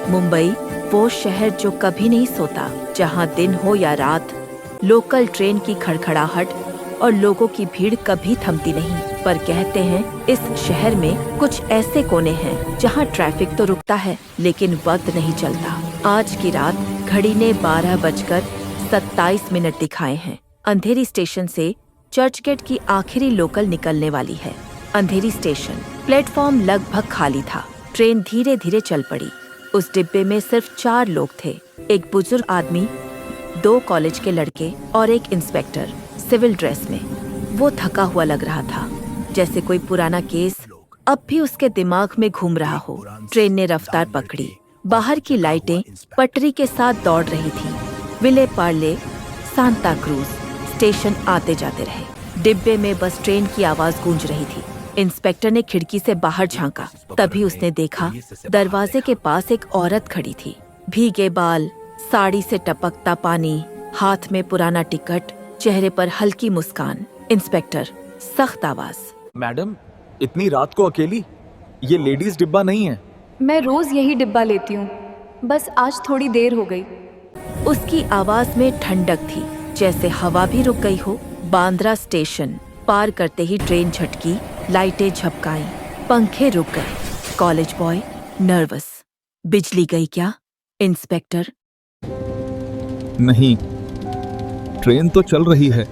मुंबई वो शहर जो कभी नहीं सोता, जहां दिन हो या रात, लोकल ट्रेन की खड़खड़ाहट और लोगों की भीड़ कभी थमती नहीं। पर कहते हैं इस शहर में कुछ ऐसे कोने हैं जहां ट्रैफिक तो रुकता है लेकिन वक्त नहीं चलता। आज की रात घड़ी ने 12:27 दिखाए हैं। अंधेरी स्टेशन से चर्चगेट की आखिरी लोकल निकलने वाली है। अंधेरी स्टेशन, प्लेटफॉर्म लगभग खाली था। ट्रेन धीरे धीरे चल पड़ी। उस डिब्बे में सिर्फ 4 लोग थे, एक बुजुर्ग आदमी, 2 कॉलेज के लड़के और एक इंस्पेक्टर सिविल ड्रेस में। वो थका हुआ लग रहा था, जैसे कोई पुराना केस अब भी उसके दिमाग में घूम रहा हो। ट्रेन ने रफ्तार पकड़ी। बाहर की लाइटें पटरी के साथ दौड़ रही थी। Vile Parle, Santa cruise station आते जाते रहे। डिब्बे में बस ट्रेन की आवाज गूंज रही थी। इंस्पेक्टर ने खिड़की से बाहर झांका। तभी उसने देखा दरवाजे के पास एक औरत खड़ी थी। भीगे बाल, साड़ी से टपकता पानी, हाथ में पुराना टिकट, चेहरे पर हल्की मुस्कान। इंस्पेक्टर, सख्त आवाज। मैडम, इतनी रात को अकेली? ये लेडीज डिब्बा नहीं है। मैं रोज यही डिब्बा लेती हूँ, बस आज थोड़ी देर हो गई। उसकी आवाज में ठंडक थी, जैसे हवा भी रुक गई हो। बांद्रा स्टेशन पार करते ही ट्रेन झटकी, लाइटें झपकाईं, पंखे रुक गए। College boy nervous. बिजली गई क्या? इंस्पेक्टर, नहीं, ट्रेन तो चल रही है।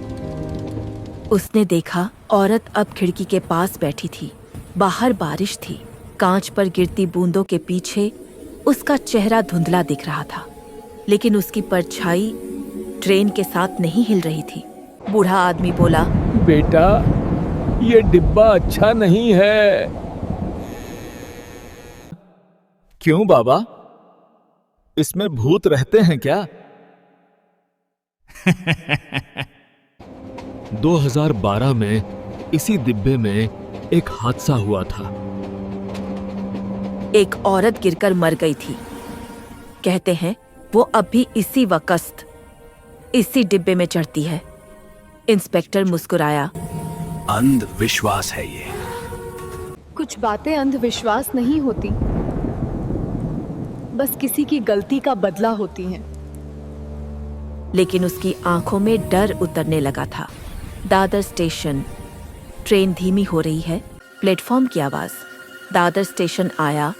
उसने देखा औरत अब खिड़की के पास बैठी थी। बाहर बारिश थी। कांच पर गिरती बूंदों के पीछे उसका चेहरा धुंधला दिख रहा था, लेकिन उसकी परछाई ट्रेन के साथ नहीं हिल रही थी। बूढ़ा आदमी बोला, बेटा, ये डिब्बा अच्छा नहीं है। क्यों बाबा, इसमें भूत रहते हैं क्या? 2012 में इसी डिब्बे में एक हादसा हुआ था। एक औरत गिरकर मर गई थी। कहते हैं वो अब भी इसी वक्त इसी डिब्बे में चढ़ती है। इंस्पेक्टर मुस्कुराया। अंधविश्वास है ये। कुछ बातें अंधविश्वास नहीं होती, बस किसी की गलती का बदला होती हैं। लेकिन उसकी आंखों में डर उतरने लगा था। दादर स्टेशन, ट्रेन धीमी हो रही है। प्लेटफॉर्म की आवाज। दादर स्टेशन आया।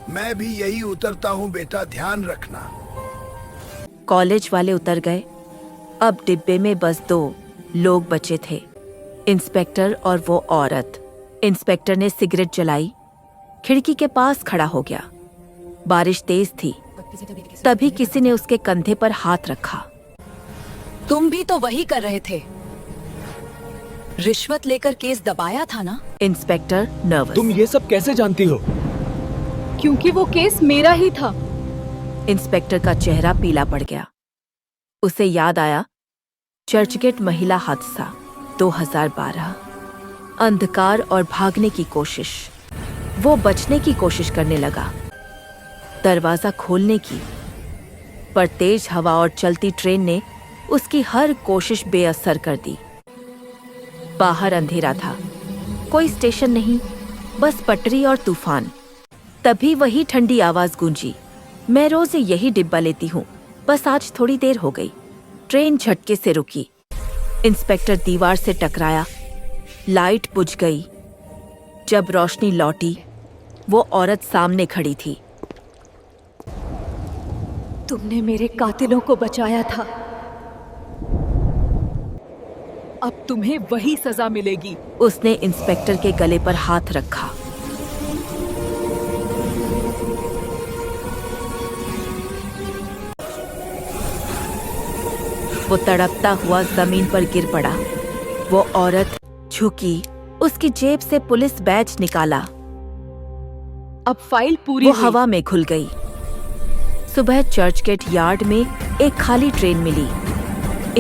मैं भी यही उतरता हूँ बेटा, ध्यान रखना। कॉलेज वाले उतर गए। अब डिब्बे में बस 2 लोग बचे थे, इंस्पेक्टर और वो औरत। इंस्पेक्टर ने सिगरेट जलाई, खिड़की के पास खड़ा हो गया। बारिश तेज थी। तभी किसी ने उसके कंधे पर हाथ रखा। तुम भी तो वही कर रहे थे, रिश्वत लेकर केस दबाया था ना? Inspector nervous. तुम ये सब कैसे जानती हो? क्योंकि वो केस मेरा ही था। इंस्पेक्टर का चेहरा पीला पड़ गया। उसे याद आया चर्चगेट महिला हादसा 2012। अंधकार और भागने की कोशिश। वो बचने की कोशिश करने लगा, दरवाजा खोलने की, पर तेज हवा और चलती ट्रेन ने उसकी हर कोशिश बेअसर कर दी। बाहर अंधेरा था, कोई स्टेशन नहीं, बस पटरी और तूफान। तभी वही ठंडी आवाज गूंजी, मैं रोज यही डिब्बा लेती हूँ, बस आज थोड़ी देर हो गई। ट्रेन झटके से रुकी। इंस्पेक्टर दीवार से टकराया। लाइट बुझ गई। जब रोशनी लौटी, वो औरत सामने खड़ी थी। तुमने मेरे कातिलों को बचाया था, अब तुम्हें वही सजा मिलेगी। उसने इंस्पेक्टर के गले पर हाथ रखा। वो तड़पता हुआ जमीन पर गिर पड़ा। वो औरत झुकी, उसकी जेब से पुलिस बैज निकाला। अब फाइल पूरी वो हुई। हवा में घुल गई। सुबह चर्चगेट यार्ड में एक खाली ट्रेन मिली।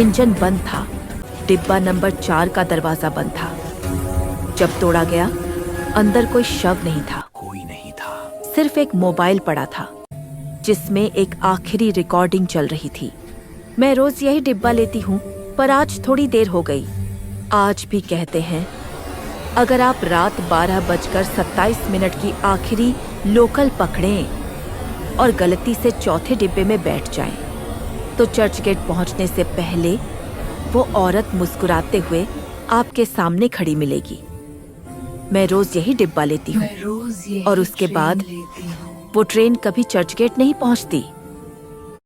इंजन बंद था। डिब्बा नंबर 4 का दरवाजा बंद था। जब तोड़ा गया, अंदर कोई शव नहीं था। कोई नहीं था। सिर्फ एक मोबाइल पड़ा था, जिसमें एक आखिरी रिकॉर्डिंग चल रही थी। मैं रोज यही डिब्बा लेती हूँ, पर आज थोड़ी देर हो गई। आज भी कहते हैं, अगर आप रात 12:27 की आखिरी लोकल पकड़ें और गलती से चौथे डिब्बे में बैठ जाएं, तो चर्च गेट पहुंचने से पहले वो औरत मुस्कुराते हुए आपके सामने खड़ी मिलेगी। मैं रोज यही डिब्बा लेती हूँ और उसके बाद वो ट्रेन कभी चर्च गेट नहीं पहुंचती।